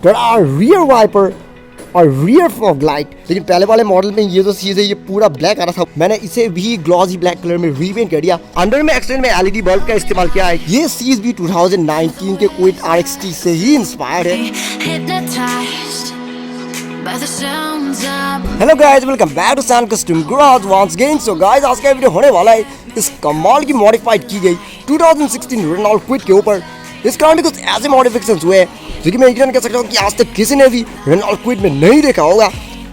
Rear wiper और rear fog light. लेकिन पहले वाले मॉडल में ये जो चीज है ये पूरा ब्लैक आ रहा था, मैंने इसे भी ग्लॉसी ब्लैक कलर में रीपेंट कर दिया। अंदर में एक्सटेंड में एलईडी बल्ब का इस्तेमाल किया है। ये चीज भी 2019 के क्विड RXT से ही इंस्पायर्ड है। Hello guys, welcome back to Sun Custom Garage once again. So guys, आज का वीडियो होने वाला है इस कमाल की मॉडिफाइड की गई 2016 रेनॉल्ट क्विड के ऊपर। इस कार में कुछ ऐसे मॉडिफिकेशंस हुए हैं जो कि मैं यकीन कर सकता हूँ कि आज तक किसी ने भी रेनॉल्ट क्विड में नहीं देखा होगा।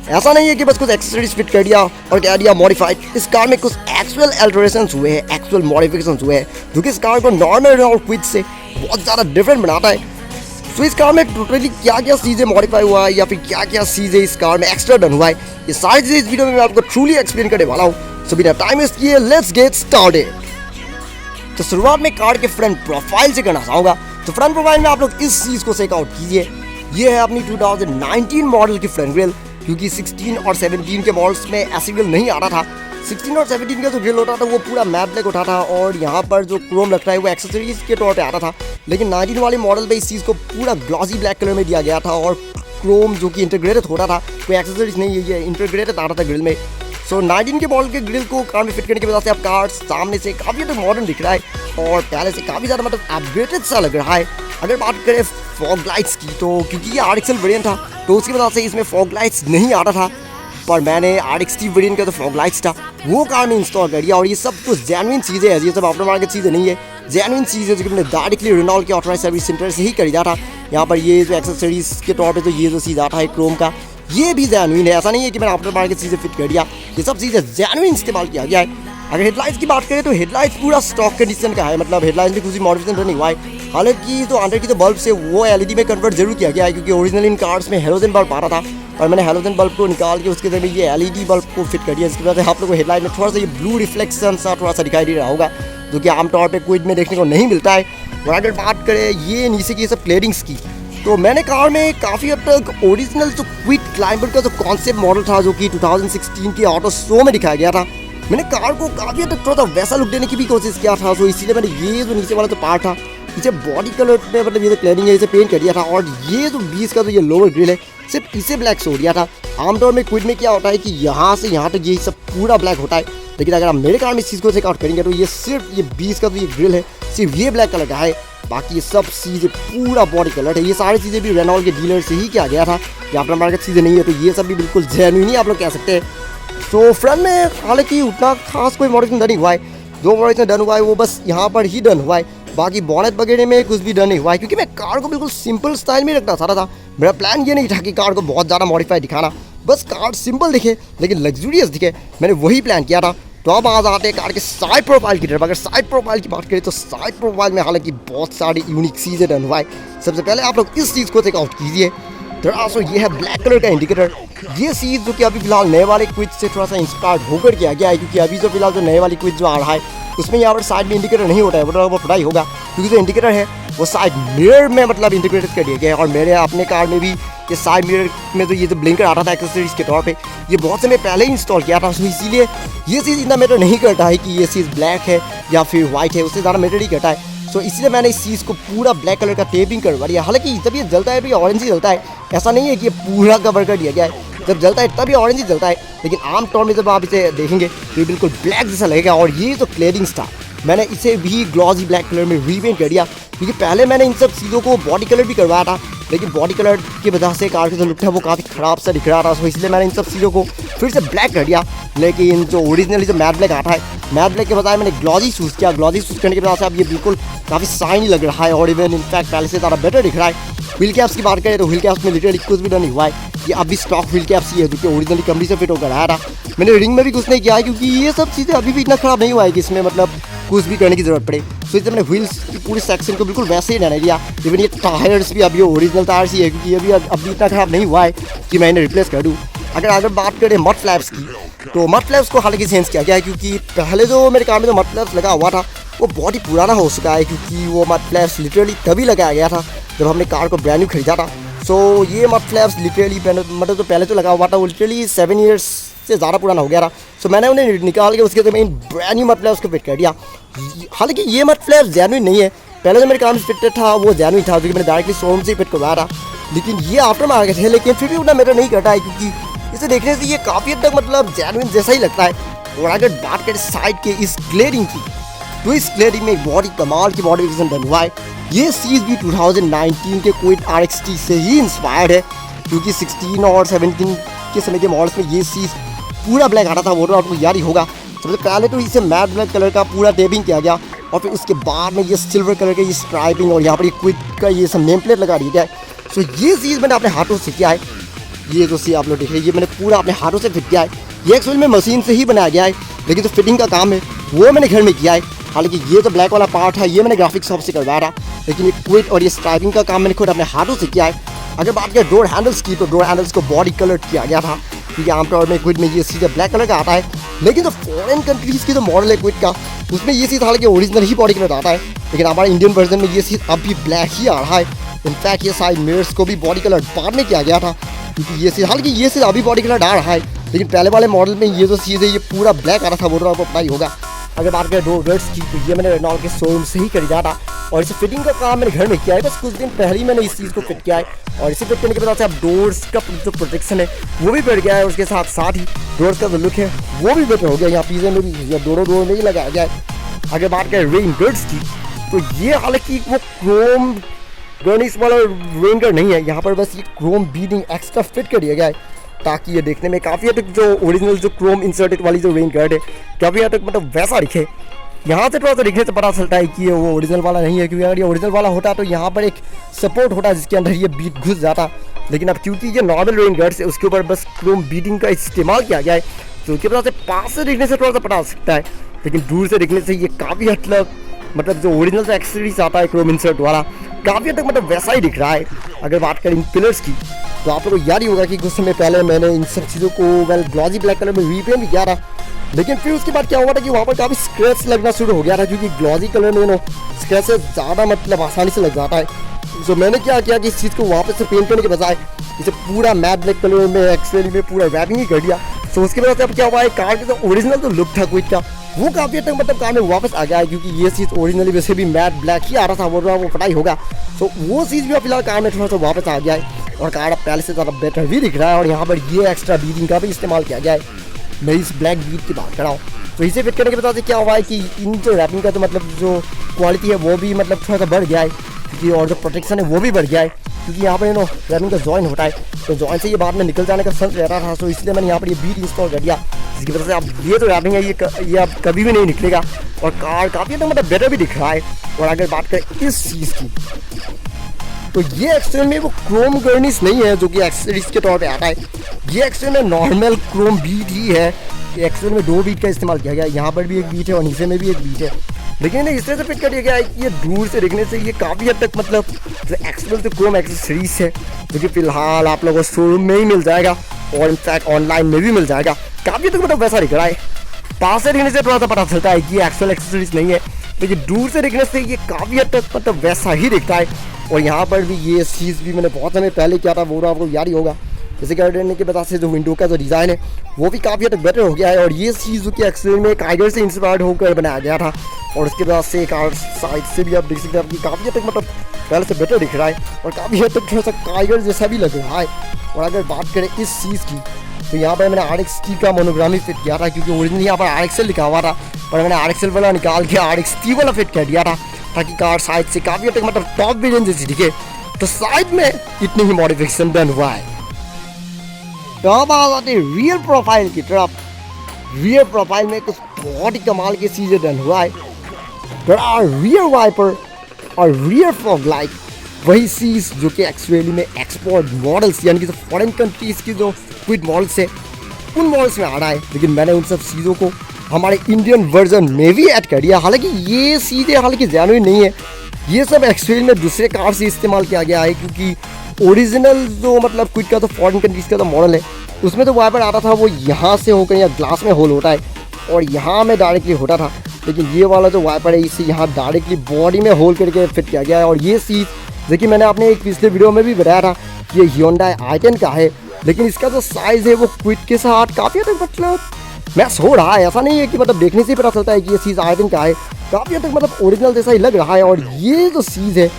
ऐसा नहीं है कि बस कुछ एक्सेसरीज फिट कर दिया और कह दिया मॉडिफाइड। इस कार में कुछ एक्चुअल अल्टरेशंस हुए हैं, एक्चुअल मॉडिफिकेशंस हुए हैं जो कि इस कार को नॉर्मल रेनॉल्ट क्विड से बहुत ज़्यादा डिफरेंट बनाता है। तो इस कार में टोटली क्या क्या चीज़ें मॉडिफाई हुआ है या फिर क्या क्या चीज़ें इस कार में एक्स्ट्रा डन हुआ है, ये सारी चीज़ें इस वीडियो में मैं आपको ट्रूली एक्सप्लेन करने वाला हूँ। सो बिना टाइम वेस्ट किए लेट्स गेट स्टार्टेड। तो शुरुआत में कार के फ्रंट प्रोफाइल से करना चाहूँगा। तो फ्रंट प्रोफाइल में आप लोग इस चीज़ को चेक आउट कीजिए। ये है अपनी 2019 मॉडल की फ्रंट ग्रिल, क्योंकि 16 और 17 के मॉडल्स में ऐसी ग्रिल नहीं आ रहा था। 16 और 17 का जो ग्रिल होता था वो पूरा मैट ब्लैक होता था और यहाँ पर जो क्रोम लगता है वो एक्सेसरीज के तौर पे आता था। लेकिन 19 वाले मॉडल में इस चीज़ को पूरा ग्लॉसी ब्लैक कलर में दिया गया था और क्रोम जो कि इंटीग्रेटेड होता था, कोई एक्सेसरीज नहीं है, ये इंटीग्रेटेड आता था ग्रिल में। सो 19 के मॉडल के ग्रिल को कार में फिट करने की वजह से अब कार सामने से काफ़ी ज़्यादा मॉडर्न दिख रहा है और पहले से काफ़ी ज़्यादा मतलब अपग्रेडेड सा लग रहा है। अगर बात करें फॉग लाइट्स की, तो क्योंकि ये RXL वेरिएंट था तो उसकी वजह से इसमें फॉग लाइट्स नहीं आ रहा था, पर मैंने RXT वेरिएंट का तो फॉग लाइट्स था वो कार में इंस्टॉल कर दिया। और ये सब कुछ जेन्युइन चीज़ें हैं, ये सब आफ्टर मार्केट चीज़ें नहीं है, जेन्युइन चीज़ें जो कि मैंने डायरेक्टली रेनॉल्ट के ऑथराइज सर्विस सेंटर से ही खरीदा था। यहाँ पर ये जो एक्सेसरीज के तौर पे तो ये जो चीज़ आता है क्रोम का, ये भी जेन्युइन है। ऐसा नहीं है कि मैंने आफ्टर मार्केट चीज़ें फिट कर दिया, ये सब चीज़ें जेन्युइन इस्तेमाल किया गया है। अगर हेडलाइट्स की बात करें तो हेडलाइट्स पूरा स्टॉक कंडीशन का है, मतलब हेडलाइट्स में कुछ मॉडिफिकेशन नहीं हुआ है। हालांकि जो अंदर की जो बल्ब से वो LED में कन्वर्ट जरूर किया गया है, क्योंकि ओरिजिनल इन कार्स में हेलोजन बल्ब आ रहा था और मैंने हेलोजन बल्ब को निकाल के उसके जरिए ये LED बल्ब को फिट कर दिया। इसकी वजह से आप लोगों को हेडलाइट में थोड़ा सा ये ब्लू रिफ्लेक्शन सा थोड़ा सा दिखाई दे रहा होगा, जो कि आमतौर पर क्विड में देखने को नहीं मिलता है। और अगर बात करें ये नीचे की सब क्लियरिंग्स की, तो मैंने कार में काफ़ी हद तक ओरिजिनल जो क्विड क्लाइंबर का जो कॉन्सेप्ट मॉडल था जो कि 2016 के ऑटो शो में दिखाया गया था, मैंने कार को काफ़ी हद तक थोड़ा सा वैसा लुक देने की भी कोशिश किया था। तो इसीलिए मैंने ये जो नीचे वाला जो पार्ट था इसे बॉडी कलर में, मतलब ये जो क्लियरिंग है इसे पेंट कर दिया था। और ये जो बीच का जो ये लोअर ग्रिल है सिर्फ इसे ब्लैक से हो दिया था। आमतौर में क्विड में क्या होता है कि यहाँ से यहाँ तक ये सब पूरा ब्लैक होता है, लेकिन अगर आप मेरे कार में इस चीज़ को चेकआउट करेंगे तो ये सिर्फ ये बीच का जो ये ग्रिल है सिर्फ ये ब्लैक कलर का है, बाकी ये सब चीज़ें पूरा बॉडी कलर है। ये सारी चीज़ें भी रेनॉल्ट के डीलर से ही किया गया था, ये आफ्टर मार्केट चीज़ें नहीं है, तो ये सब भी बिल्कुल जेन्युइन ही आप लोग कह सकते हैं। तो फ्रंट में हालांकि उतना खास कोई मॉडिफिकेशन नहीं हुआ है, जो मॉडिफिकेशन डन हुआ है वो बस यहाँ पर ही डन हुआ है, बाकी बॉनेट वगैरह में कुछ भी डन नहीं हुआ है, क्योंकि मैं कार को बिल्कुल सिंपल स्टाइल में रखना चाहता था। मेरा प्लान ये नहीं था कि कार को बहुत ज़्यादा मॉडिफाई दिखाना, बस कार सिंपल दिखे लेकिन लग्जूरियस दिखे, मैंने वही प्लान किया था। तो अब आज आते हैं कार के साइड प्रोफाइल की तरफ। अगर साइड प्रोफाइल की बात करें तो साइड प्रोफाइल में हालांकि बहुत सारी यूनिक चीज़ें डन हुआ है। सबसे पहले आप लोग इस चीज़ को चेकआउट कीजिए। दरअसल ये है ब्लैक कलर का इंडिकेटर। ये चीज़ जो कि अभी फिलहाल नए वाले क्विड से थोड़ा सा इंस्पायर्ड होकर किया गया है, क्योंकि अभी जो फिलहाल जो नए वाली क्विड जो आ रहा है उसमें यहाँ पर साइड में इंडिकेटर नहीं होता है, वो पता ही होगा, क्योंकि जो इंडिकेटर है वो साइड मिरर में मतलब इंटीग्रेटेड कर दिया गया है। और मेरे अपने कार में भी ये साइड मिरर में जो ये जो ब्लिंकर आता था एक्सेसरीज के तौर पे, ये बहुत समय पहले ही इंस्टॉल किया था। इसीलिए ये चीज़ इतना मैटर नहीं करता है कि ये चीज़ ब्लैक है या फिर वाइट है, उससे ज़्यादा मैटर ही करता है। सो इसलिए मैंने इस चीज़ को पूरा ब्लैक कलर का टेपिंग करवा दिया। हालांकि जब ये जलता है तो ये ऑरेंज ही जलता है, ऐसा नहीं है कि ये पूरा कवर कर दिया गया है। जब जलता है तब ये ऑरेंज ही जलता है, लेकिन आमतौर में जब आप इसे देखेंगे तो ये बिल्कुल ब्लैक जैसा लगेगा। और ये जो क्लियरिंग्स था मैंने इसे भी ग्लॉसी ब्लैक कलर में रीपेंट कर दिया, क्योंकि पहले मैंने इन सब चीज़ों को बॉडी कलर भी करवाया था, लेकिन बॉडी कलर की वजह से कार का जो लुक था वो काफ़ी ख़राब सा दिख रहा था। तो इसलिए मैंने इन सब चीज़ों को फिर से ब्लैक कर दिया। लेकिन जो ओरिजिनली जो मैट ब्लैक आता है, मैट ब्लैक के बजाय मैंने ग्लॉसी चूज़ किया। ग्लॉसी चूज़ करने की वजह से अब ये बिल्कुल काफ़ी शाइनी लग रहा है और इवन इनफैक्ट पहले से ज़्यादा बेटर दिख रहा है। व्हील कैप्स की बात करें तो व्हील कैप्स में लिटरली कुछ भी नहीं हुआ है, ये अभी स्टॉक व्हील कैप्स ही है जो कि ओरिजिनली कंपनी से फिट होकर आया था। मैंने रिंग में भी कुछ नहीं किया है, क्योंकि ये सब चीज़ें अभी भी इतना ख़राब नहीं हुआ है कि इसमें मतलब कुछ भी करने की ज़रूरत पड़े। तो इसलिए मैंने व्हील्स की पूरी सेक्शन को बिल्कुल वैसे ही रहने दिया। इवन ये टायर्स भी अभी ओरिजिनल टायर्स ही है, क्योंकि अभी इतना ख़राब नहीं हुआ है कि मैं इन्हें रिप्लेस कर दूँ। अगर बात करें मड फ्लैप्स की, तो मड फ्लैप्स को हालांकि चेंज किया गया है, क्योंकि पहले जो मेरे कार में जो मड फ्लैप्स लगा हुआ था वो बहुत ही पुराना हो चुका है, क्योंकि वो मड फ्लैप्स लिटरली तभी लगाया गया था जब हमने कार को ब्रांड न्यू खरीदा था। सो ये मड फ्लैप्स लिटरली मतलब जो पहले तो लगा हुआ था वो लिटरली 7 ईयर्स से ज़्यादा पुराना हो गया था। सो मैंने उन्हें निकाल के उसके मैं ब्रांड न्यू मड फ्लैप्स को फिट कर दिया। हालांकि ये मड फ्लैप्स जेन्युइन नहीं है, पहले जो मेरे काम फिट था वो जेन्युइन था, जो कि मैंने डायरेक्टली शोरूम से ही फिट करवाया था। लेकिन ये आफ्टर मार्केट है, लेकिन फिर भी उतना मैटर नहीं करता है क्योंकि इसे देखने से ये काफ़ी हद तक मतलब जेन्युइन जैसा ही लगता है। और अगर बात करें साइड के इस ग्लेडिंग की, तो इस ग्लेडिंग में बहुत ही कमाल की मॉडिफिकेशन डन हुआ है। ये सीज भी 2019 के क्विड RXT से ही इंस्पायर्ड है क्योंकि 16 और 17 के समय के मॉडल्स में ये सीज पूरा ब्लैक आता था, वो तो आपको याद ही होगा। सबसे पहले तो इसे मैट ब्लैक कलर का पूरा टेपिंग किया गया और फिर उसके बाद में ये सिल्वर कलर का ये स्ट्राइपिंग और यहाँ पर ये क्विड का ये सब नेम प्लेट लगा दिया गया है। सो ये चीज़ मैंने अपने हाथों से किया है। ये तो सी आप लोग देख रहे हैं, ये मैंने पूरा अपने हाथों से फिट किया है। ये एक्चुअल में मशीन से ही बनाया गया है, लेकिन जो फिटिंग का काम है वो मैंने घर में किया है। हालांकि ये जो ब्लैक वाला पार्ट है ये मैंने ग्राफिक शॉप से करवाया था, लेकिन ये क्विड और ये स्ट्राइपिंग का काम मैंने खुद अपने हाथों से किया है। अगर बात करें डोर हैंडल्स की, तो डोर हैंडल्स को बॉडी कलर किया गया था क्योंकि आमतौर में क्विड में ये सीधा ब्लैक कलर का आता है, लेकिन जो फॉरेन कंट्रीज़ की जो मॉडल है क्विड का, उसमें ये चीज़ हालांकि ओरिजिनल ही बॉडी कलर आता है, लेकिन हमारे इंडियन वर्जन में ये चीज़ अब भी ब्लैक ही आ रहा है। इनफैक्ट ये साइड मिरर्स को भी बॉडी कलर बाद में किया गया था क्योंकि ये चीज़ हालांकि ये चीज़ अभी बॉडी कलर डाल रहा है, लेकिन पहले वाले मॉडल में ये जो चीज़ है ये पूरा ब्लैक आ रहा था, वो तो आपको पता ही होगा। अगर बात करें डोर गर्ड्स की, तो ये मैंने रेनॉल्ट के शोरूम से ही खरीदा था और इसे फिटिंग का काम मैंने घर में किया है। बस कुछ दिन पहले ही मैंने इस चीज़ को फिट किया है और इसे फिट करने के बाद से अब डोर्स का जो प्रोटेक्शन है वो भी बढ़ गया है, उसके साथ साथ ही डोर्स का जो लुक है वो भी बेटर हो गया। यहाँ पीछे में भी या दोनों डोर में ही लगाया गया है। अगर बात करें रेन गर्ड्स की, तो ये हालांकि वो क्रोम गर्निश वाला रेन गार्ड नहीं है, यहाँ पर बस ये क्रोम बीडिंग एक्स्ट्रा फिट कर दिया गया है ताकि ये देखने में काफ़ी हद तक जो ओरिजिनल जो क्रोम इंसर्टेड वाली जो रेन गार्ड है काफ़ी हद तक मतलब वैसा दिखे। यहाँ से थोड़ा सा दिखने से पता चलता है कि ये वो ओरिजिनल वाला नहीं है, क्योंकि अगर ये ओरिजिनल वाला होता तो यहाँ पर एक सपोर्ट होता जिसके अंदर ये बीट घुस जाता, लेकिन अब क्योंकि ये नॉर्मल रेन गार्ड्स है उसके ऊपर बस क्रोम बीडिंग का इस्तेमाल किया गया है, तो उसके वजह से पास से दिखने से थोड़ा सा पता सकता है, लेकिन दूर से दिखने से ये काफ़ी हद तक मतलब जो ओरिजिनल से एक्सेसरीज आता है क्रोम इंसर्ट वाला काफ़ी हद तक मतलब वैसा ही दिख रहा है। अगर बात करें इन पिलर्स की, तो आप लोगों को याद ही होगा कि कुछ समय पहले मैंने इन सब चीज़ों को वेल ग्लॉजी ब्लैक कलर में रीपेंट भी किया था, लेकिन फिर उसके बाद क्या हुआ था कि वहाँ पर काफ़ी स्क्रैच लगना शुरू हो गया था क्योंकि ग्लॉजी कलर में नो स्क्रैचेस ज़्यादा मतलब आसानी से लग जाता है। तो मैंने क्या किया कि इस चीज़ को वापस से पेंट करने के बजाय इसे पूरा मैट ब्लैक कलर में एक्चुअली में पूरा रैपिंग ही कर दिया। तो उसकी वजह से अब क्या हुआ है, कार का जो ओरिजिनल जो लुक था क्विड का वो काफ़ी हद तक मतलब कार में वापस आ गया है, क्योंकि ये चीज़ ओरिजिनली वैसे भी मैट ब्लैक ही आ रहा था, वो पता ही होगा। तो वो चीज़ भी फिलहाल कार में थोड़ा सा वापस आ गया है और कार अब पहले से ज़्यादा बेटर भी दिख रहा है और यहाँ पर ये एक्स्ट्रा बीडिंग का भी इस्तेमाल किया गया है। मैं इस ब्लैक बीट की बात कर रहा हूँ। तो इसे फिट करने के बाद क्या हुआ है कि इन जो रैपिंग का तो मतलब जो क्वालिटी है वो भी मतलब थोड़ा सा बढ़ गया है, क्योंकि और जो प्रोटेक्शन है वो भी बढ़ गया है, क्योंकि यहाँ पर नो रैपिंग का जॉइन होता है, तो जॉइन से ये बाद में निकल जाने का संस रहता था, तो इसलिए मैंने यहाँ पर ये बीट इंस्टॉल कर दिया, जिसकी वजह से अब ये जो रैपिंग है ये अब कभी भी नहीं निकलेगा और कार काफ़ी मतलब बेटर भी दिख रहा है। और अगर बात करें इस चीज़ की, तो ये एक्चुअल में वो क्रोम गर्निश नहीं है जो कि एक्सेसरीज के तौर पे आता है, ये एक्चुअल में नॉर्मल क्रोम बीट ही है। एक्चुअल में 2 बीट का इस्तेमाल किया गया है, यहाँ पर भी एक बीट है और नीचे में भी एक बीट है, लेकिन इस तरह से फिट कर दिया गया है कि ये दूर से देखने से ये काफ़ी हद तक मतलब जो एक्चुअल जो क्रोम एक्सेसरीज है जो कि फिलहाल आप लोगों को शोरूम में ही मिल जाएगा और इनफैक्ट ऑनलाइन में भी मिल जाएगा, काफ़ी हद तक मतलब वैसा दिख रहा है। पास से देखने से थोड़ा सा पता चलता है कि ये एक्चुअल एक्सेसरीज नहीं है, लेकिन दूर से देखने से ये काफ़ी हद तक मतलब वैसा ही दिखता है। और यहाँ पर भी ये चीज़ भी मैंने बहुत समय पहले किया था, वो आपको याद ही होगा। जैसे कि करने के वजह से जो विंडो का जो डिज़ाइन है वो भी काफ़ी हद तक बेटर हो गया है और ये चीज़ जो कि एक्चुअली में काइगर से इंस्पायर्ड होकर बनाया गया था और उसके बाद से कार साइड से भी आप देख सकते हैं कि काफ़ी हद तक मतलब पहले से बेटर दिख रहा है और काफ़ी हद तक थोड़ा सा काइगर जैसा भी लग रहा है। और अगर बात करें इस चीज़ की, तो यहाँ पर मैंने RXT का मोनोग्राम फिट किया था, क्योंकि ओरिजिनल यहाँ पर RXL लिखा हुआ था, पर मैंने RXL वाला निकाल के RXT वाला फिट कर दिया था ताकि कार साइड से काफ़ी हद तक मतलब टॉप वेरिएंट जैसी दिखे। तो साइड में इतनी ही मॉडिफिकेशन डन हुआ है। तो अब आते रियर प्रोफाइल की तरफ। रियर प्रोफाइल में कुछ बहुत ही कमाल की चीज़ें डन हुआ है। रियर वाइपर और रियर फॉग लाइट वही चीज़ जो कि एक्चुअली में एक्सपोर्ट मॉडल्स यानी कि जो फॉरेन कंट्रीज़ की जो क्विड मॉडल्स है उन मॉडल्स में आ रहा है, लेकिन मैंने उन सब चीज़ों को हमारे इंडियन वर्जन में भी ऐड कर दिया। हालांकि ये चीज़ें हालांकि जेन्युइन नहीं है, ये सब एक्चुअली में दूसरे कार से इस्तेमाल किया गया है, क्योंकि ओरिजिनल जो मतलब क्विड का तो फॉरेन कंट्रीज़ का तो मॉडल है उसमें तो वाइपर आता था वो यहाँ से होकर या ग्लास में होल होता है और यहाँ में डायरेक्टली होता था, लेकिन ये वाला जो वाइपर है इसे यहाँ डायरेक्टली बॉडी में होल करके फिट किया गया है। और ये चीज़ देखिए मैंने अपने एक पिछले वीडियो में भी बताया था, ये Hyundai i10 का है, लेकिन इसका जो साइज़ है वो क्विड के साथ काफ़ी हद तक मतलब मैच हो रहा है। ऐसा नहीं है कि मतलब देखने से ही पता चलता है कि ये चीज़ i10 का है, काफ़ी हद तक मतलब ओरिजिनल जैसा ही लग रहा है। और ये जो चीज़ है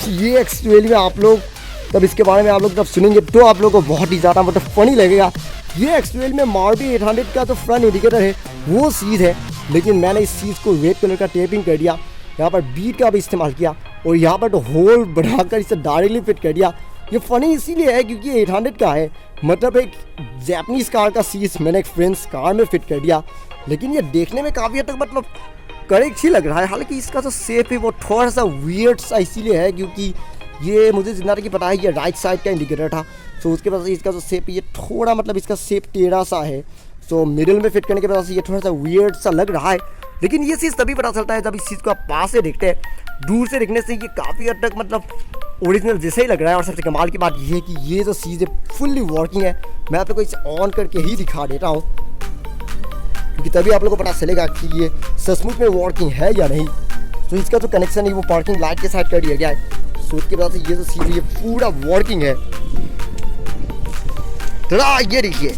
ये एक्चुअली में आप लोग तब इसके बारे में आप लोग जब सुनेंगे तो आप लोगों को बहुत ही ज़्यादा मतलब फनी लगेगा। ये एक्चुअल में मारुति 800 का जो फ्रंट इंडिकेटर है वो चीज़ है, लेकिन मैंने इस चीज़ को रेड कलर का टेपिंग कर दिया, यहाँ पर बीट का भी इस्तेमाल किया और यहाँ पर तो होल बढ़ाकर इसे डायरेक्टली फिट कर दिया। ये फ़नी इसीलिए है क्योंकि 800 का है, मतलब एक जैपनीज़ कार का चीज़ मैंने एक फ्रेंड्स कार में फिट कर दिया, लेकिन ये देखने में काफ़ी हद तक मतलब करेक्ट ही लग रहा है। हालांकि इसका जो शेप है वो थोड़ा सा वियर्ड सा इसीलिए है क्योंकि ये मुझे जितना कि पता है ये राइट साइड का इंडिकेटर था, तो उसके वजह से इसका जो शेप है ये थोड़ा मतलब इसका शेप टेढ़ा सा है, तो मिडिल में फिट करने की वजह से ये थोड़ा सा वियर्ड सा लग रहा है। लेकिन ये चीज़ तभी पता चलता है जब इस चीज़ को आप पास से देखते हैं, दूर से देखने से ये काफ़ी हद तक मतलब ओरिजिनल जैसा ही लग रहा है। और सबसे कमाल की बात ये है कि ये जो चीज़ है फुल्ली वर्किंग है। मैं आप लोग को इसे ऑन करके ही दिखा देता हूँ क्योंकि तभी आप लोगों को पता चलेगा कि ये सचमुच में वर्किंग है या नहीं। तो इसका जो कनेक्शन है वो पार्किंग लाइट के साथ कर दिया गया है, तो उसके बाद से ये जो चीज़ है ये पूरा वर्किंग है। तो ये देखिए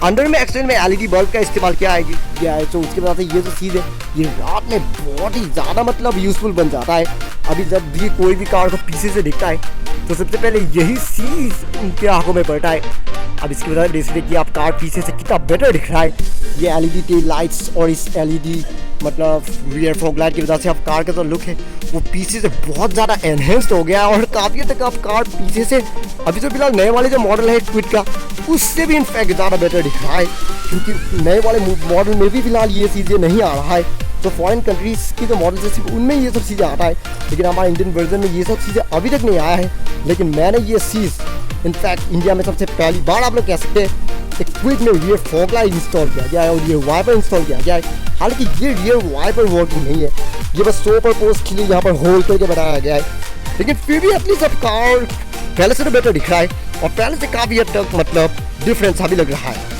अंदर में एक्सटेंड में एलईडी बल्ब का इस्तेमाल किया है, तो उसके बाद से ये जो चीज़ है ये रात में बहुत ही ज़्यादा मतलब यूज़फुल बन जाता है। अभी जब भी कोई भी कार को पीछे से दिखता है तो सबसे पहले यही चीज़ उनके आंखों में पड़ता है। अब इसकी वजह से देख कि आप कार पीछे से कितना बेटर दिख रहा है। ये एलईडी टेल लाइट्स और इस एलईडी मतलब रियर फॉग लाइट की वजह से आप कार का जो लुक है वो पीछे से बहुत ज़्यादा एनहेंस्ड हो गया है और काफ़ी हद तक आप कार पीछे से अभी तो फिलहाल नए वाले जो मॉडल है क्विड का उससे भी इनफैक्ट ज़्यादा बेटर दिख रहा है, क्योंकि नए वाले मॉडल में भी फिलहाल ये चीज़ें नहीं आ रहा है। तो फॉरेन कंट्रीज़ की जो मॉडल्स है सिर्फ उनमें ये सब चीज़ें आता है, लेकिन हमारे इंडियन वर्जन में ये सब चीज़ें अभी तक नहीं आया है। लेकिन मैंने ये चीज़ इनफैक्ट इंडिया में सबसे पहली बार आप लोग कह सकते हैं कि क्विड में रियर फॉग लाइट इंस्टॉल किया गया है और ये वाइपर इंस्टॉल किया गया है। हालांकि ये रियर वाइपर वर्किंग नहीं है, ये बस शो पर्पस के लिए यहाँ पर होल्ड करके बनाया गया है, लेकिन फिर भी अपनी सब कार पहले से तो बेटर दिख रहा है और पहले से काफ़ी हद तक मतलब डिफरेंस अभी लग रहा है।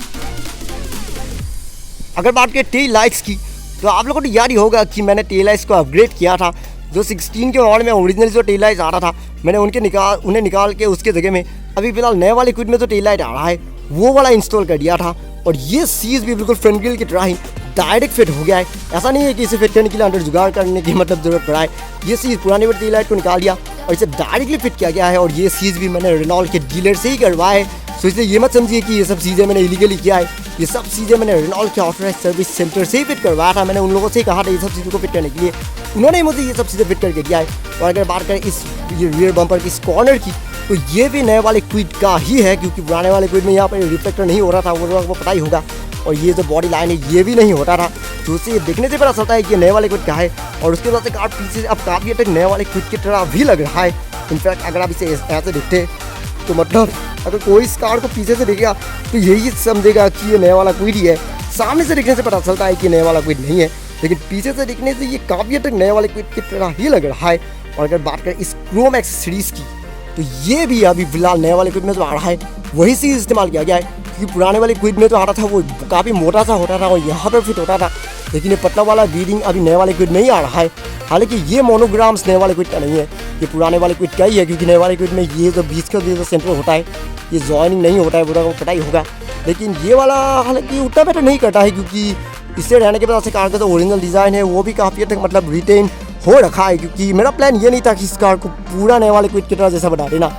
अगर बात करें टेल लाइट्स की तो आप लोगों को याद ही होगा कि मैंने टेल लाइट्स को अपग्रेड किया था। जो 16 के मॉडल में ओरिजिनल जो टेल लाइट्स आ रहा था मैंने उन्हें निकाल के उसके जगह में अभी फिलहाल नए वाले क्विड में जो टेल लाइट आ रहा है वो वाला इंस्टॉल कर दिया था। और ये चीज़ भी बिल्कुल फ्रंट ग्रिल की तरह ही डायरेक्ट फिट हो गया है। ऐसा नहीं है कि इसे फिट करने के लिए अंदर जुगाड़ करने की मतलब ज़रूरत पड़ा है। ये चीज़ पुराने वाली टेल लाइट को निकाल दिया और इसे डायरेक्टली फिट किया गया है और ये चीज़ भी मैंने रेनॉल्ट के डीलर से ही करवाया है। तो इसलिए ये मत समझिए कि ये सब चीज़ें मैंने इलीगली किया है, ये सब चीज़ें मैंने रेनॉल्ट के ऑथराइज्ड सर्विस सेंटर से ही फिट करवाया था। मैंने उन लोगों से ही कहा था ये सब चीज़ों को फिट करने के लिए, उन्होंने ही मुझे ये सब चीज़ें फिट करके दिया है। और अगर बात करें इस ये रियर बम्पर की इस कॉर्नर की तो ये भी नए वाले क्विड का ही है, क्योंकि पुराने वाले क्विड में यहाँ पर रिफ्लेक्टर नहीं हो रहा था, वो पता ही होगा। और ये जो बॉडी लाइन है ये भी नहीं होता था, तो उससे ये देखने से पता चलता है कि नए वाले क्विड का है। और उसके बाद से कार पीछे से अब काफ़ी हद तक नए वाले क्विड की तरह भी लग रहा है। इनफैक्ट अगर आप इसे ऐसे देखते तो मतलब अगर कोई इस कार को पीछे से देखेगा तो यही समझेगा कि ये नया वाला क्विड ही है। सामने से देखने से पता चलता है कि नया वाला क्विड नहीं है, लेकिन पीछे से देखने से ये काफ़ी हद तक नए वाले क्विड की तरह ही लग रहा है। और अगर बात करें इस क्रोम एक्सेसरीज की तो ये भी अभी फिलहाल नए वाले क्विड में जो आ रहा है वही चीज़ इस्तेमाल किया गया है, क्योंकि पुराने वाले क्विड में जो आ रहा था वो काफ़ी मोटा सा होता था और यहाँ पर फिट होता था, लेकिन ये पतला वाला बीडिंग अभी नए वाले क्विड में ही आ रहा है। हालांकि ये मोनोग्राम्स नए वाले क्विड का नहीं है, ये पुराने वाले क्विड का ही है, क्योंकि नए वाले क्विड में ये जो बीच का जो सेंटर होता है ये जॉइनिंग नहीं होता है, पूरा वो कटाई होगा। लेकिन ये वाला हालांकि उतना बेटर नहीं करता है, क्योंकि इससे रहने के बाद से कार का जो ओरिजिनल डिज़ाइन है वो भी काफ़ी हद तक मतलब रिटेन हो रखा है। क्योंकि मेरा प्लान ये नहीं था कि इस कार को पूरा नए वाले क्विड की तरह जैसा बना देना,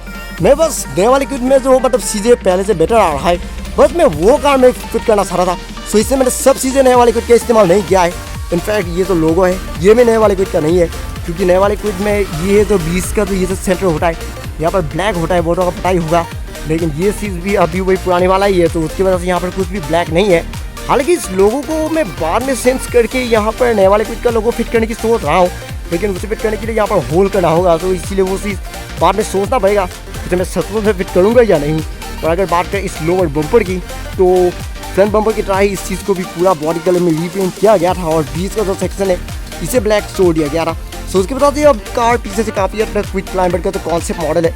मैं बस नए वाले क्विड में जो मतलब चीज़ें पहले से बेटर आ रहा है बस मैं वो कार में फिट करना चाह रहा था। सो इससे मैंने सब चीज़ें नए वाले क्विड का इस्तेमाल नहीं किया है। इनफैक्ट ये जो लोगो है ये भी नए वाले क्विड का नहीं है, क्योंकि नए वाले क्विड में ये जो बीच का जो ये जो सेंटर होता है यहाँ पर ब्लैक होता है, वो तो पता ही होगा। लेकिन ये चीज़ भी अभी वही पुराने वाला ही है, तो उसकी वजह से यहाँ पर कुछ भी ब्लैक नहीं है। हालांकि इस लोगों को मैं बाद में सेंस करके यहाँ पर नए वाले क्विड का लोगो फिट करने की सोच रहा हूँ, लेकिन उसे फिट करने के लिए यहाँ पर होल करना होगा, तो इसीलिए वो चीज़ बाद में सोचना पड़ेगा कि मैं सचमुच में फिट करूँगा या नहीं। और अगर बात करें इस लोअर बम्पर की तो फ्रंट बम्पर की तरह ही इस चीज़ को भी पूरा बॉडी कलर में रीपेंट किया गया था और बीच का जो सेक्शन है इसे ब्लैक छोड़ दिया गया था। सो उसके बाद अब कार पीछे से काफ़ी हद तक क्विड क्लाइंबर का जो कॉन्सेप्ट मॉडल है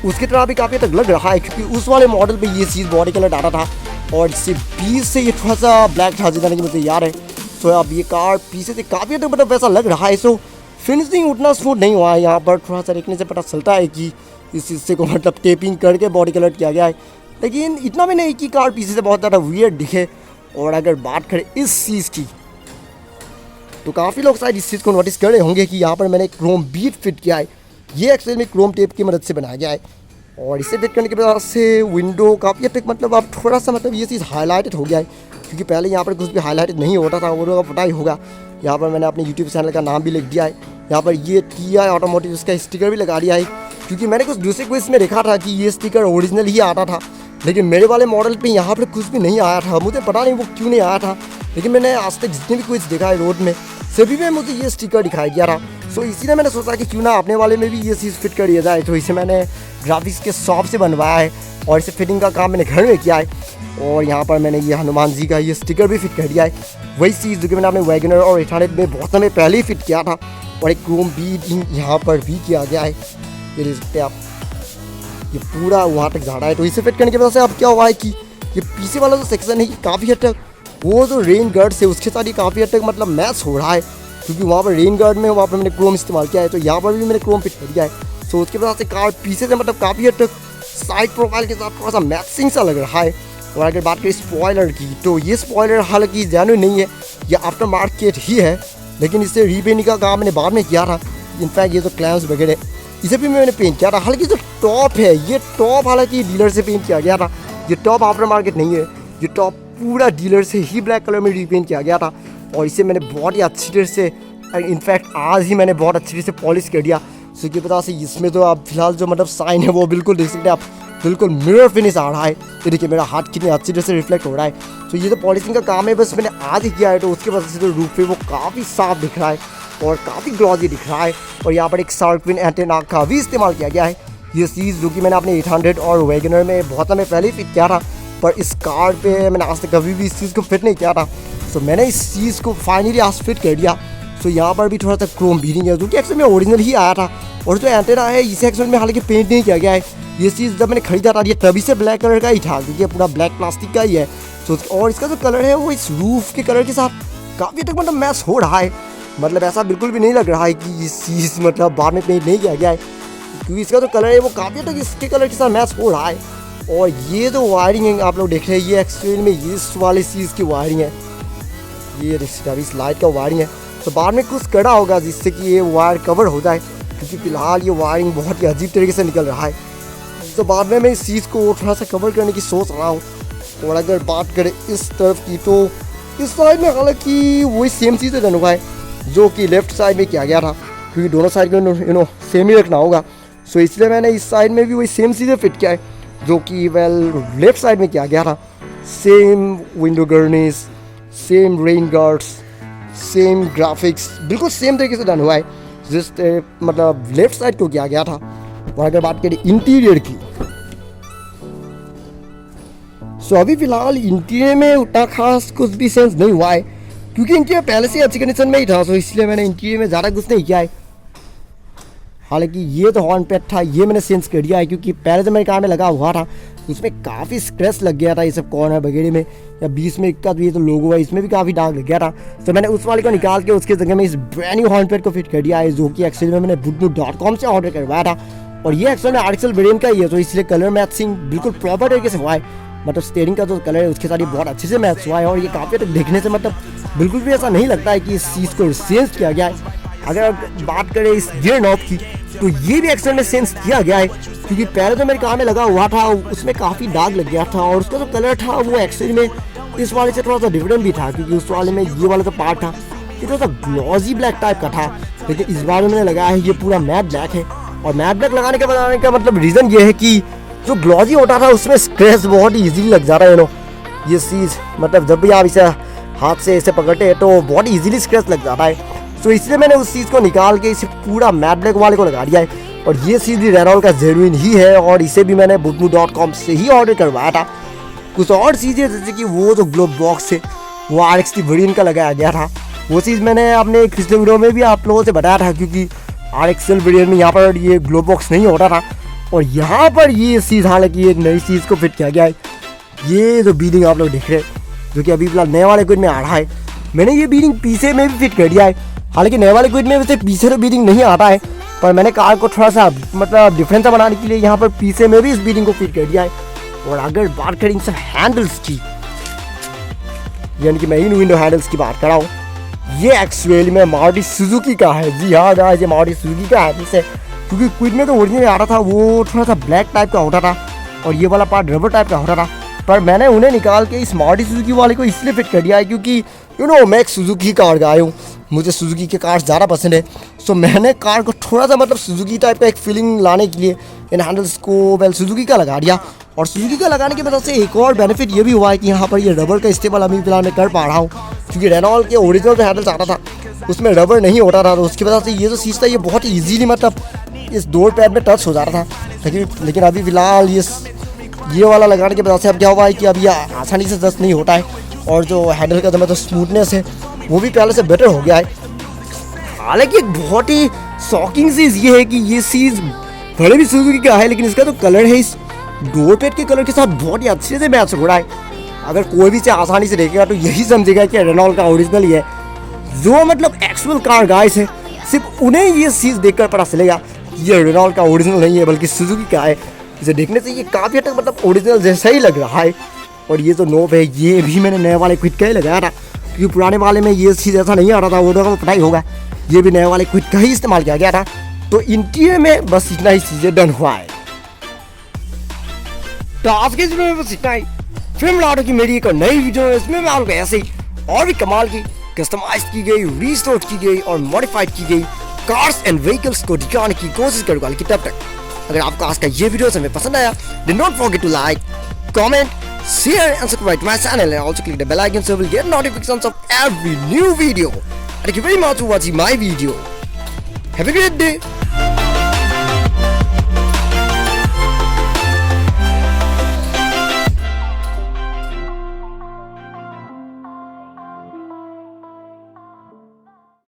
उसकी तरह भी काफ़ी हद तक लग रहा है, क्योंकि उस वाले मॉडल पे ये चीज़ बॉडी कलर डाला था और इससे बीच से ये थोड़ा सा ब्लैक था जितना कि मुझे याद है। सो अब ये कार पीछे से काफ़ी हद तक मतलब वैसा लग रहा है। सो फिनिशिंग उतना स्मूथ नहीं हुआ है, यहाँ पर थोड़ा सा देखने से पता चलता है कि इस हिस्से को मतलब टेपिंग करके बॉडी कलर किया गया है, लेकिन इतना भी नहीं कि कार पीछे से बहुत ज़्यादा वियर्ड दिखे। और अगर बात करें इस चीज़ की तो काफ़ी लोग शायद इस चीज़ को नोटिस कर रहे होंगे कि यहाँ पर मैंने क्रोम बीट फिट किया है। ये एक्चुअली में क्रोम टेप की मदद से बनाया गया है और इसे फिट करने के बाद से विंडो काफ़ी हद तक मतलब अब थोड़ा सा मतलब ये चीज़ हाईलाइटेड हो गया है, क्योंकि पहले यहाँ पर कुछ भी हाईलाइटेड नहीं होता था, वो पता ही होगा। यहाँ पर मैंने अपने यूट्यूब चैनल का नाम भी लिख दिया है, यहाँ पर ये TI ऑटोमोटिव इसका स्टिकर भी लगा दिया है, क्योंकि मैंने कुछ दूसरे क्विज में देखा था कि ये स्टिकर ओरिजिनल ही आता था, लेकिन मेरे वाले मॉडल पे यहाँ पर कुछ भी नहीं आया था। मुझे पता नहीं वो क्यों नहीं आया था, लेकिन मैंने आज तक जितने भी क्विज देखा है रोड में सभी में मुझे ये स्टिकर दिखाया गया था। सो इसीलिए मैंने सोचा कि क्यों ना अपने वाले में भी ये चीज़ फिट कर दिया जाए। तो इसे मैंने ग्राफिक्स के शॉप से बनवाया है और इसे फिटिंग का काम मैंने घर में किया है। और यहाँ पर मैंने ये हनुमान जी का ये स्टिकर भी फिट कर दिया है, वही चीज़ जो कि मैंने अपने वैगनर और 800 में बहुत समय पहले ही फिट किया था। और एक क्रोम बीड यहाँ पर भी किया गया है, ये देख सकते हैं आप, ये पूरा वहाँ तक जा रहा है। तो इसे फिट करने की वजह से अब क्या हुआ है कि ये पीछे वाला जो सेक्शन है काफ़ी हद तक वो जो रेन गार्ड से उसके साथ ही काफ़ी हद तक मतलब मैच हो रहा है, क्योंकि वहाँ पर रेन गार्ड में वहाँ पर मैंने क्रोम इस्तेमाल किया है, तो यहाँ पर भी मैंने क्रोम फिट कर दिया है। सो उसके वजह से कार पीछे से मतलब काफ़ी हद तक साइड प्रोफाइल के साथ थोड़ा सा मैचिंग सा लग रहा है। और अगर बात करें स्पॉयलर की, तो ये स्पॉयलर हालांकि जेन्युइन नहीं है, ये आफ्टर मार्केट ही है, लेकिन इससे रीपेंटिंग का काम मैंने बाद में किया था। इनफैक्ट ये तो क्लैम्स वगैरह इसे भी मैंने पेंट किया था। हालांकि जो टॉप है ये टॉप हालांकि डीलर से पेंट किया गया था, ये टॉप आफ्टर मार्केट नहीं है, ये टॉप पूरा डीलर से ही ब्लैक कलर में रीपेंट किया गया था। और इसे मैंने बहुत ही अच्छी तरह से, इनफैक्ट आज ही मैंने बहुत अच्छी तरह से पॉलिश कर दिया। सो की वजह से इसमें तो आप फिलहाल जो मतलब साइन है वो बिल्कुल देख सकते हैं आप, बिल्कुल मिरर फिनिश आ रहा है। ये देखिए मेरा हाथ कितनी अच्छी तरह से रिफ्लेक्ट हो रहा है। तो ये तो पॉलिशिंग का काम है, बस मैंने आज ही किया है, तो उसके वजह से तो रूफ पे वो काफ़ी साफ दिख रहा है और काफ़ी ग्लॉसी दिख रहा है। और यहाँ पर एक शार्क फिन एंटेना का भी इस्तेमाल किया गया है। ये चीज़ जो कि मैंने अपने 800 और वैगनर में बहुत समय पहले ही फिट किया था, पर इस कार पे मैंने आज तक कभी भी इस चीज़ को फिट नहीं किया था। सो मैंने इस चीज़ को फाइनली आज फिट कर दिया। सो यहाँ पर भी थोड़ा सा क्रोम बीडिंग है, जो कि एक्चुअल में ओरिजिनल ही आया था। और जो एंटेना है इसे एक्चुअल में हालांकि पेंट नहीं किया गया है। ये चीज़ जब मैंने खरीदा था ये तभी से ब्लैक कलर का ही था, क्योंकि पूरा ब्लैक प्लास्टिक का ही है। सो और इसका जो कलर है वो इस रूफ के कलर के साथ काफ़ी तक मतलब मैच हो रहा है। मतलब ऐसा बिल्कुल भी नहीं लग रहा है कि इस चीज़ मतलब बाद में पेंट नहीं किया गया है, क्योंकि इसका जो कलर है वो काफ़ी तक इसके कलर के साथ मैच हो रहा है। और ये जो वायरिंग है आप लोग देख रहे हैं, ये एक्चुअल में इस वाली चीज़ की वायरिंग है, ये इस लाइट का वायरिंग है। तो बाद में कुछ कड़ा होगा जिससे कि ये वायर कवर हो जाए, क्योंकि फिलहाल ये वायरिंग बहुत ही अजीब तरीके से निकल रहा है। तो बाद में मैं इस चीज़ को थोड़ा सा कवर करने की सोच रहा हूँ। और अगर बात करें इस तरफ की, तो इस साइड में हालांकि वही सेम चीज़ डन हुआ है जो कि लेफ्ट साइड में किया गया था, क्योंकि दोनों साइड को सेम ही रखना होगा। सो इसलिए मैंने इस साइड में भी वही सेम चीज़ें फिट किया है जो कि लेफ्ट साइड में किया गया था। Same window garnish, same rain guards, same graphics, बिल्कुल सेम तरीके से डन हुआ है जिस मतलब लेफ्ट साइड को किया गया था। और अगर बात करें इंटीरियर की, सो अभी फिलहाल इंटीरियर में उतना खास कुछ भी सेंस नहीं हुआ है, क्योंकि इंटीरियर पहले से अच्छी कंडीशन में ही था। सो इसलिए मैंने इंटीरियर में ज़्यादा कुछ नहीं किया है। हालांकि ये तो हॉर्न पैड था, ये मैंने चेंज कर दिया है, क्योंकि पहले जब मेरे कार में लगा हुआ था उसमें काफ़ी स्क्रैच लग गया था, ये सब कॉर्नर वगैरह में, या बीच में का तो ये तो लोगो है इसमें भी काफ़ी दाग लग गया था। तो मैंने उस वाले को निकाल के उसके जगह में इस ब्रांड न्यू हॉर्न पैड को फिट कर दिया है, जो कि एक्चुअली में मैंने budnu.com से ऑर्डर करवाया था। और ये एक्चुअल में RXL वेरिएंट का ही है, तो इसलिए कलर मैचिंग बिल्कुल प्रॉपर तरीके से हुआ है। मतलब स्टीयरिंग का जो कलर है उसके साथ ये बहुत अच्छे से मैच हुआ है। और ये काफ़ी तक देखने से मतलब बिल्कुल भी ऐसा नहीं लगता है कि इस चीज़ को चेंज किया गया है। अगर बात करें इस गियर नॉब की, तो ये भी एक्चुअल में चेंज किया गया है, क्योंकि पहले तो मेरे कार में लगा हुआ था उसमें काफ़ी दाग लग गया था, और उसका जो कलर था वो एक्चुअली में इस वाले से थोड़ा सा डिफरेंट भी था, क्योंकि उस वाले में ये वाला जो पार्ट था ये थोड़ा सा ग्लॉजी ब्लैक टाइप का था, लेकिन इस बार में मैंने लगाया है ये पूरा मैट ब्लैक है। और मैट ब्लैक लगाने का मतलब रीज़न ये है कि जो ग्लॉजी होता था उसमें स्क्रैच बहुत ही ईजिली लग जाता है। ये चीज़ मतलब जब भी आप इसे हाथ से ऐसे पकड़ते हैं तो बहुत ईजिली स्क्रैच लग जाता है। तो इसलिए मैंने उस चीज़ को निकाल के इसे पूरा मैट ब्लैक वाले को लगा दिया है। और ये चीज़ भी रेनॉल्ट का जेन्युइन ही है, और इसे भी मैंने budnu.com से ही ऑर्डर करवाया था। कुछ और चीज़ें जैसे कि वो जो ग्लोब बॉक्स है वो RX की वेरिएंट का लगाया गया था, वो चीज़ मैंने अपने पिछले वीडियो में भी आप लोगों से बताया था, क्योंकि RXL वेरिएंट में यहाँ पर ये ग्लोब बॉक्स नहीं होता था। और यहाँ पर ये चीज़ हालांकि एक नई चीज़ को फिट किया गया है। ये जो बीडिंग आप लोग देख रहे हैं जो कि अभी फिलहाल नए वाले क्विड में आ रहा है, मैंने ये बीडिंग पीछे में भी फिट कर दिया है। हालांकि नए वाले क्विड में वैसे पीछे तो बीडिंग नहीं आता है, पर मैंने कार को थोड़ा सा मतलब डिफरेंस बनाने के लिए यहाँ पर पीछे में भी इस बीडिंग को फिट कर दिया है। और अगर बात करें इन सब हैंडल्स की, यानी कि मैं इन विंडो हैंडल्स की बात कर रहा हूँ, ये एक्चुअली में मारुति सुजुकी का है। जी हाँ गाइस, ये मारुति सुजुकी का हैंडल्स है। क्योंकि क्विड में तो ओरिजिनल आ रहा था वो थोड़ा सा ब्लैक टाइप का होता था और ये वाला पार्ट रबर टाइप का होता था, पर मैंने उन्हें निकाल के इस मारुति सुजुकी वाले को इसलिए फिट कर दिया है क्योंकि मैं एक सुजुकी कार का आया हूँ, मुझे सुजुकी के कार ज़्यादा पसंद है। सो मैंने कार को थोड़ा सा मतलब सुजुकी टाइप का एक फीलिंग लाने के लिए इन हैंडल्स को वेल सुजुकी का लगा दिया। और सुजुकी का लगाने की वजह से एक और बेनिफिट ये भी हुआ है कि यहाँ पर ये रबर का इस्तेमाल अभी फिलहाल मैं कर पा रहा हूँ, क्योंकि रेनॉल्ट के ओरिजिनल जो हैंडल्स आता था उसमें रबर नहीं होता था, तो उसकी वजह से ये जो चीज़ था ये बहुत ईजीली मतलब इस डोर पैड में टच हो जाता था। लेकिन अभी फिलहाल ये वाला लगाने की वजह से अब क्या हुआ है कि अब ये आसानी से टच नहीं होता है और जो हैंडल का जो स्मूथनेस है वो भी पहले से बेटर हो गया है। हालांकि एक बहुत ही शॉकिंग चीज़ ये है कि ये चीज़ भले भी सुजुकी का है लेकिन इसका जो कलर है इस डोर पैड के कलर के साथ बहुत ही अच्छे से मैच हो रहा है। अगर कोई भी इसे आसानी से देखेगा तो यही समझेगा कि रेनॉल्ट का ओरिजिनल ही है। जो मतलब एक्चुअल कार गाइस है सिर्फ उन्हें ये चीज़ देखकर पता चलेगा ये रेनॉल्ट का ओरिजिनल नहीं है बल्कि सुजुकी का है। इसे देखने से ये काफ़ी हद तक मतलब ओरिजिनल जैसा ही लग रहा है। और ये जो नोब है ये भी मैंने नए वाले क्विड का ही लगाया था, क्योंकि पुराने वाले में ये चीज़ ऐसा नहीं आ रहा था, वो तो पता ही होगा। ये भी नए वाले क्विड का ही इस्तेमाल किया गया था। तो इंटीरियर में बस इतना ही चीज़ें डन हुआ है। तो आज के वीडियो में बस इतना ही। फिर मिला की मेरी एक नई वीडियो है, इसमें मैं आपको ऐसे ही और भी कमाल की कस्टमाइज की गई, रीस्टोर की गई और मॉडिफाइड की गई कार्स एंड व्हीकल्स को दिखाने की कोशिश करूँगा। लेकिन तब तक अगर आपको आज का ये वीडियो हमें पसंद आया then don't forget to like, comment, share and subscribe to my channel and also click the bell icon so you will get notifications of every new video. Thank you very much for watching my video. Have a great day.